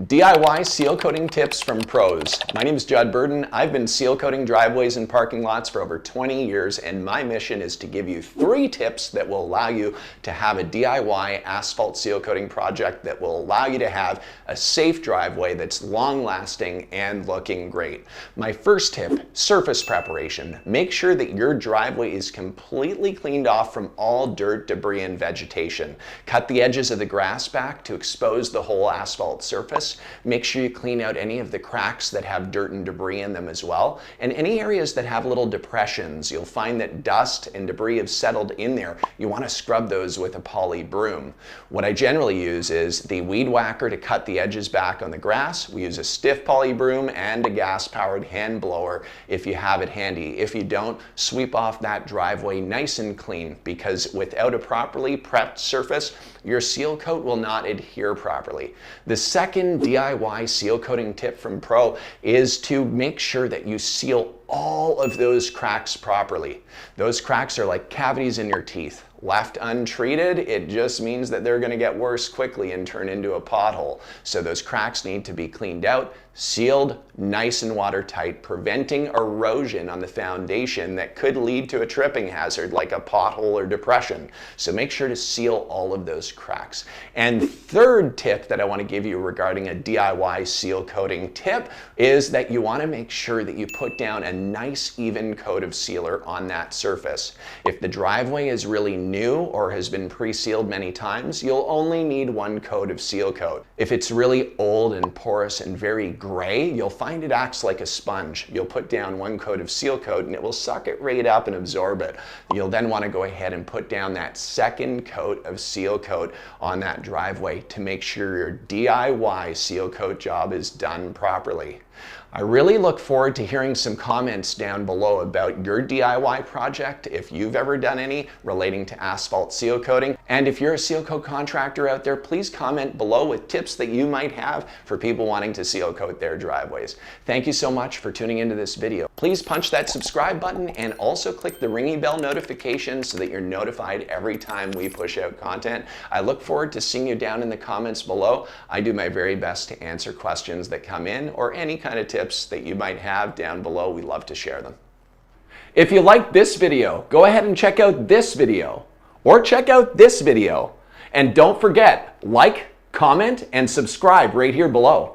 DIY seal coating tips from pros. My name is Judd Burdon. I've been seal coating driveways and parking lots for over 20 years, and my mission is to give you 3 tips that will allow you to have a DIY asphalt seal coating project that will allow you to have a safe driveway that's long lasting and looking great. My first tip, surface preparation. Make sure that your driveway is completely cleaned off from all dirt, debris, and vegetation. Cut the edges of the grass back to expose the whole asphalt surface. Make sure you clean out any of the cracks that have dirt and debris in them as well. And any areas that have little depressions, you'll find that dust and debris have settled in there. You want to scrub those with a poly broom. What I generally use is the weed whacker to cut the edges back on the grass. We use a stiff poly broom and a gas-powered hand blower if you have it handy. If you don't, sweep off that driveway nice and clean, because without a properly prepped surface, your seal coat will not adhere properly. The second DIY seal coating tip from Pro is to make sure that you seal all of those cracks properly. Those cracks are like cavities in your teeth. Left untreated, it just means that they're going to get worse quickly and turn into a pothole. So those cracks need to be cleaned out, sealed, nice and watertight, preventing erosion on the foundation that could lead to a tripping hazard like a pothole or depression. So make sure to seal all of those cracks. And third tip that I want to give you regarding a DIY seal coating tip is that you want to make sure that you put down a nice even coat of sealer on that surface. If the driveway is really new or has been pre-sealed many times, you'll only need 1 coat of seal coat. If it's really old and porous and very gray, you'll find it acts like a sponge. You'll put down 1 coat of seal coat and it will suck it right up and absorb it. You'll then want to go ahead and put down that second coat of seal coat on that driveway to make sure your DIY seal coat job is done properly. I really look forward to hearing some comments down below about your DIY project, if you've ever done any relating to asphalt seal coating. And if you're a seal coat contractor out there, please comment below with tips that you might have for people wanting to seal coat their driveways. Thank you so much for tuning into this video. Please punch that subscribe button and also click the ringy bell notification so that you're notified every time we push out content. I look forward to seeing you down in the comments below. I do my very best to answer questions that come in or any kind of tips that you might have down below. We love to share them. If you liked this video, go ahead and check out this video or check out this video. And don't forget, like, comment, and subscribe right here below.